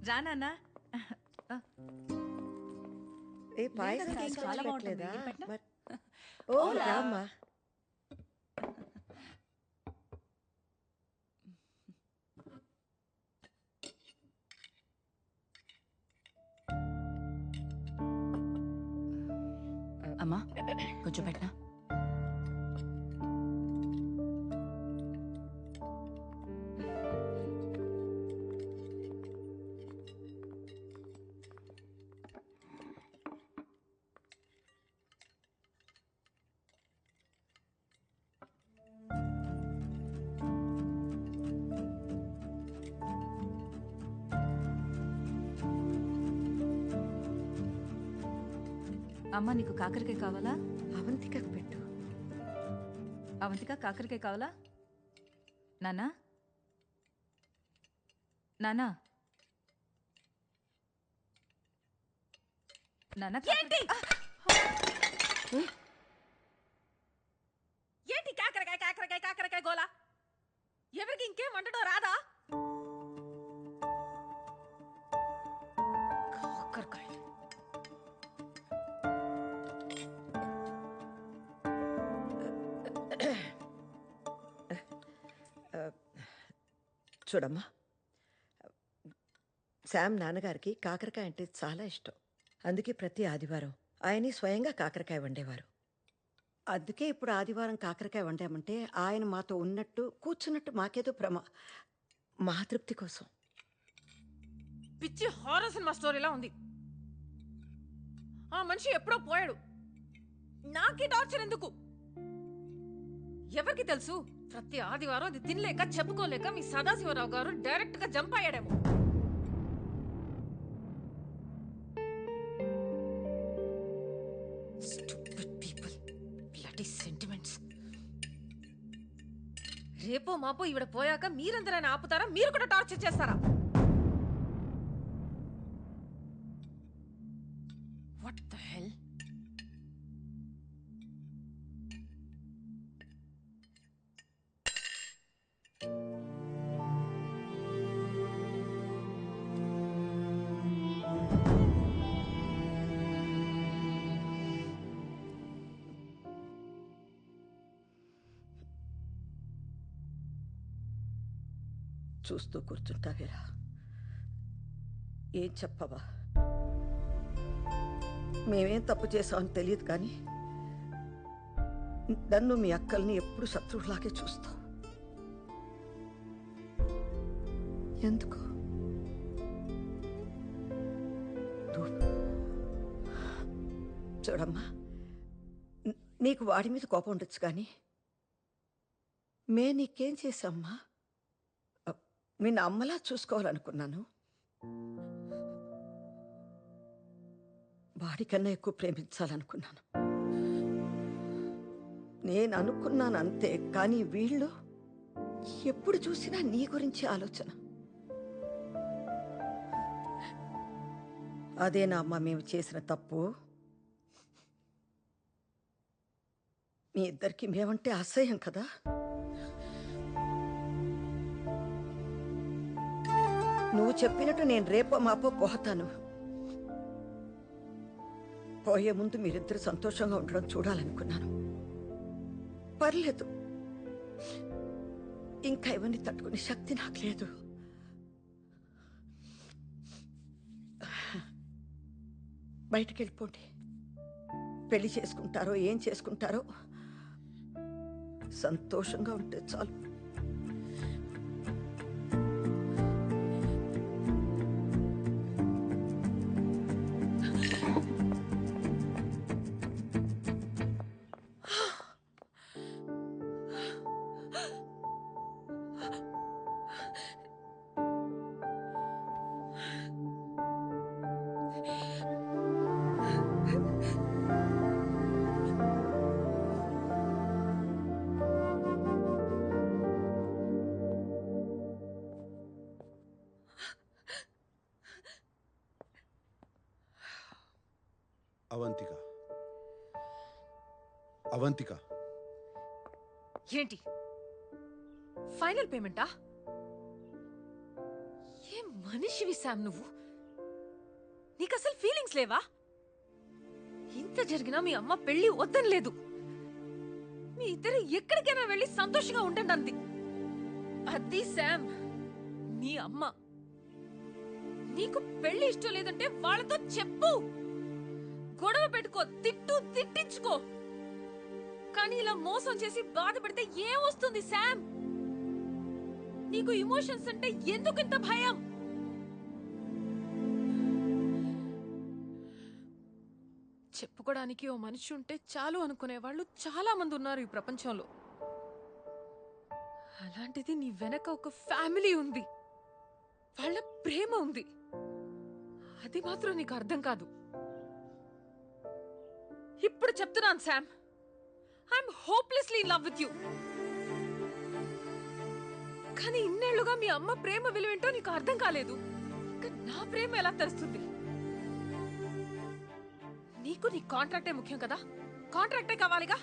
రా నాన్న. ఏ పాయసం చాలా బాగుంటుంది. పెట్టలేదా? ఏం పెట్టనా? ఓ రామ్మా. అమ్మా కొంచెం పెట్టనా? అమ్మా నీకు కాకరకాయ కావాలా? అవంతికకు పెట్టు. అవంతిక కాకరకాయ కావాలా? నానా నానా నానా ఏంటి ఏంటి కాకరకాయ కాకరకాయ కాకరకాయ గోలా? ఎవరికి ఇంకేం వండడం రాదా? కాకరకాయ చూడమ్మా, శామ్ నాన్నగారికి కాకరకాయ అంటే చాలా ఇష్టం. అందుకే ప్రతి ఆదివారం ఆయనే స్వయంగా కాకరకాయ వండేవారు. అందుకే ఇప్పుడు ఆదివారం కాకరకాయ వండామంటే ఆయన మాతో ఉన్నట్టు కూర్చున్నట్టు మాకేదో మా తృప్తి కోసం. పిచ్చి హారర్ సినిమా స్టోరీలా ఉంది. ఆ మనిషి ఎప్పుడో పోయాడు. నాకే టార్చర్ ఎందుకు? ఎవరికి తెలుసు? ప్రతి ఆదివారం అది తినలేక చెప్పుకోలేక మీ సదాశివరావు గారు డైరెక్ట్ గా jump అయ్యాడేమో. Stupid people. Bloody sentiments. రేపో మాపో ఈవిడ పోయాక మీరందరైనా ఆపుతారా? మీరు కూడా టార్చర్ చేస్తారా? What the hell? చూస్తూ కూర్చుంటావేరా? ఏం చెప్పవా? మేమేం తప్పు చేసామని తెలియదు కానీ నన్ను మీ అక్కల్ని ఎప్పుడు శత్రువులాగే చూస్తావు. ఎందుకు? చూడమ్మా, నీకు వాడి మీద కోపం ఉండొచ్చు కానీ నీకేం చేశామ్మా? నిన్ను అమ్మలా చూసుకోవాలనుకున్నాను. వాడికన్నా ఎక్కువ ప్రేమించాలనుకున్నాను. నేను అనుకున్నాను అంతే, కానీ వీళ్ళు ఎప్పుడు చూసినా నీ గురించి ఆలోచన. అదేనా అమ్మ మేము చేసిన తప్పు? మీ ఇద్దరికి మేమంటే అసహ్యం కదా? నువ్వు చెప్పినట్టు నేను రేపో మాపో పోతాను. పోయే ముందు మీరిద్దరు సంతోషంగా ఉండడం చూడాలనుకున్నాను. పర్లేదు, ఇంకా ఇవన్నీ తట్టుకునే శక్తి నాకు లేదు. బయటికి వెళ్ళిపోండి. పెళ్లి చేసుకుంటారో ఏం చేసుకుంటారో సంతోషంగా ఉంటే చాలు. అవంతిక, అవంతిక, ఏంటి ఫైనల్ పేమెంటా? ఏం మనిషివి శామ్ నువ్వు? నీకు అసలు ఫీలింగ్స్ లేవా? ఇంత జరిగినా మీ అమ్మ పెళ్లి వద్దని లేదు. మీ ఇద్దరు ఎక్కడికైనా వెళ్ళి సంతోషంగా ఉండండి అంది. అది శామ్ నీ అమ్మ. నీకు పెళ్లి ఇష్టం లేదంటే వాళ్ళతో చెప్పు, గొడవ పెట్టుకో, తిట్టించుకో. కానీ ఇలా మోసం చేసి బాధ పెడితే ఏమొస్తుంది శామ్? నీకు ఇమోషన్స్ అంటే ఎందుకు ఇంత భయం? చెప్పుకోవడానికి ఓ మనిషి ఉంటే చాలు అనుకునే వాళ్ళు చాలా మంది ఉన్నారు ఈ ప్రపంచంలో. అలాంటిది నీ వెనక ఒక ఫ్యామిలీ ఉంది, వాళ్ళ ప్రేమ ఉంది. అది మాత్రం నీకు అర్థం కాదు. ఇప్పుడు చెప్తున్నాను Sam, I'm hopelessly in love with you. కానీ ఇన్నేళ్లుగా మీ అమ్మ ప్రేమ విలువేంటో నీకు అర్థం కాలేదు. ఇంకా నా ప్రేమ ఎలా తెలుస్తుంది? నీకు నీ కాంట్రాక్టే ముఖ్యం కదా? కాంట్రాక్టే కావాలిగా.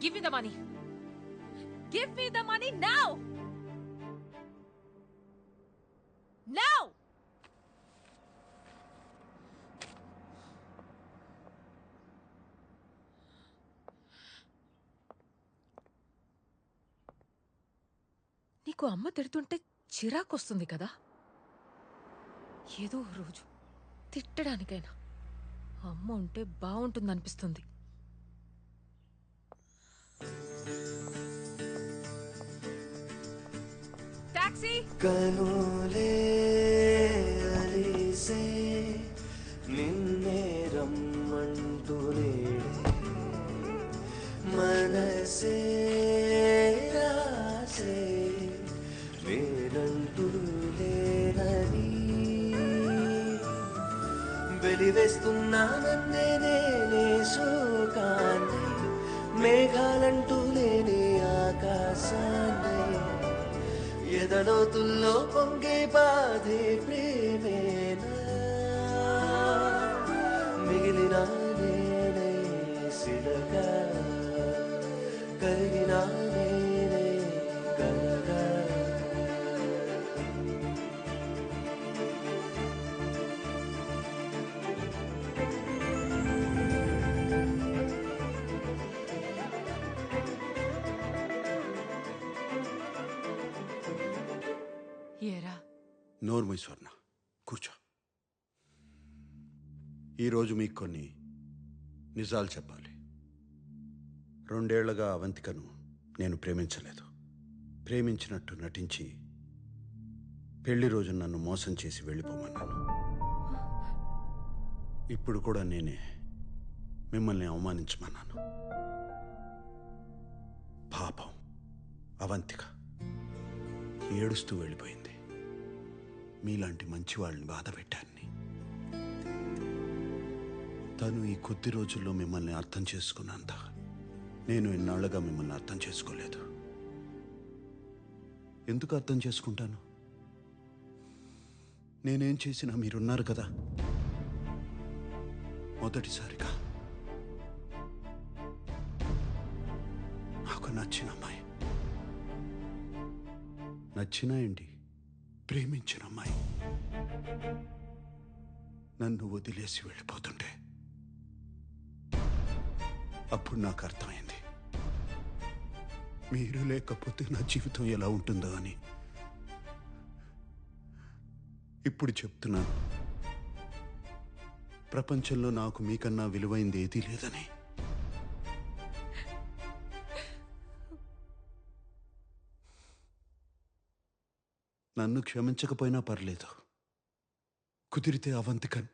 Give me the money. Give me the money now. Now. నీకు అమ్మ తిడుతుంటే చిరాకొస్తుంది కదా? ఏదో రోజు తిట్టడానికైనా అమ్మ ఉంటే బాగుంటుందనిపిస్తుంది. టాక్సీ. కనులే అలిసే నిన్నే రమ్మంటూనే మనసే రాసే వేరంటూ లేనని వెలివేస్తున్నా నన్నే నేనే శోకాన్ని, మేఘాలంటూ లేని ఆకాశాన్ని, ఎదలోతుల్లో పొంగే బాధే ప్రేమేనా, మిగిలిన నేనే సిలగా, కరిగిన నేనే కలగా. ఏరా నోర్మై స్వర్ణ, కూర్చో. ఈరోజు మీకు కొన్ని నిజాలు చెప్పాలి. 2 ఏళ్లుగా అవంతికను నేను ప్రేమించలేదు. ప్రేమించినట్టు నటించి పెళ్లి రోజు నన్ను మోసం చేసి వెళ్ళిపోమన్నాను. ఇప్పుడు కూడా నేనే మిమ్మల్ని అవమానించమన్నాను. పాపం అవంతిక ఏడుస్తూ వెళ్ళిపోయింది. మీలాంటి మంచి వాళ్ళని బాధ పెట్టాన్ని. తను ఈ కొద్ది రోజుల్లో మిమ్మల్ని అర్థం చేసుకున్నంత నేను ఇన్నాళ్లుగా మిమ్మల్ని అర్థం చేసుకోలేదు. ఎందుకు అర్థం చేసుకుంటాను? నేనేం చేసినా మీరున్నారు కదా. మొదటిసారిగా నాకు నచ్చిన అమ్మాయి, నచ్చిన ఏంటి, ప్రేమించిన అమ్మాయి నన్ను వదిలేసి వెళ్ళిపోతుంటే అప్పుడు నాకు అర్థమైంది, మీరు లేకపోతే నా జీవితం ఎలా ఉంటుందో అని. ఇప్పుడు చెప్తున్నాను, ప్రపంచంలో నాకు మీకన్నా విలువైంది ఏదీ లేదని. నన్ను క్షమించకపోయినా పర్లేదు, కుదిరితే అవంతికన్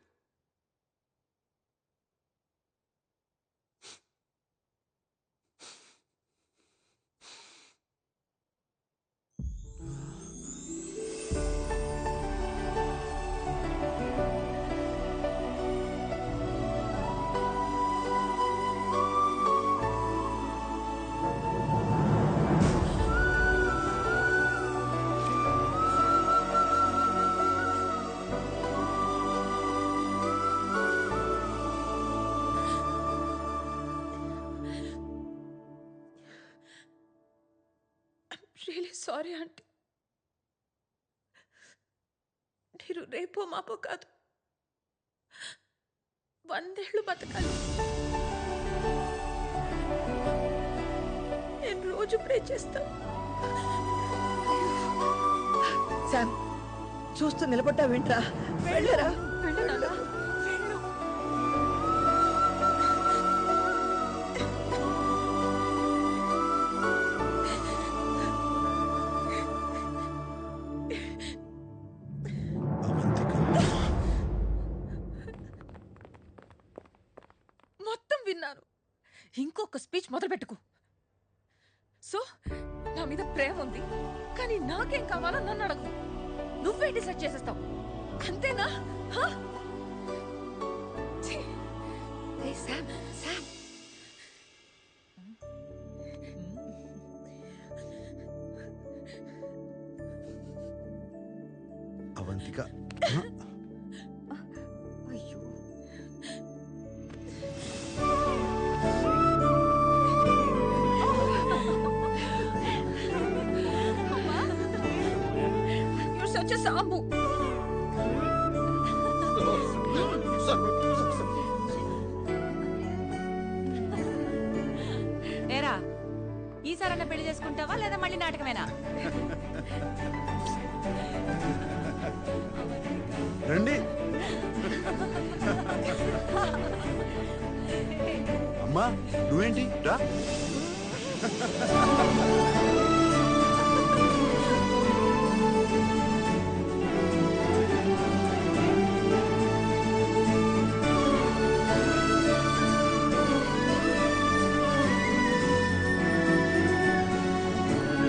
రియలీ సారీ ఆంటీ. మీరు రేపో మాపో కాదు 100 ఏళ్ళు బతకాలి. నేను రోజు ప్రే చేస్తాను. శామ్ చూస్తూ నిలబడ్డా వింట్రా, వెళ్ళరా. వెళ్ళు నాన్న, వెళ్ళు. అవంతిక మొత్తం విన్నాను. ఇంకొక స్పీచ్ మొదలుపెట్టుకు. సో నా మీద ప్రేమ ఉంది, కానీ నాకేం కావాలో నన్ను అడగు. నువ్వే డిసైడ్ చేసేస్తావు, అంతేనా? హా? ఛీ! ఏయ్ శామ్, శామ్. అవంతిక అయ్యో You're such a sambu. ఏరా ఈసారన్నా పెళ్లి చేసుకుంటావా లేదా మళ్ళీ నాటకమేనా? రండి. అమ్మా నువ్వేంటి రా.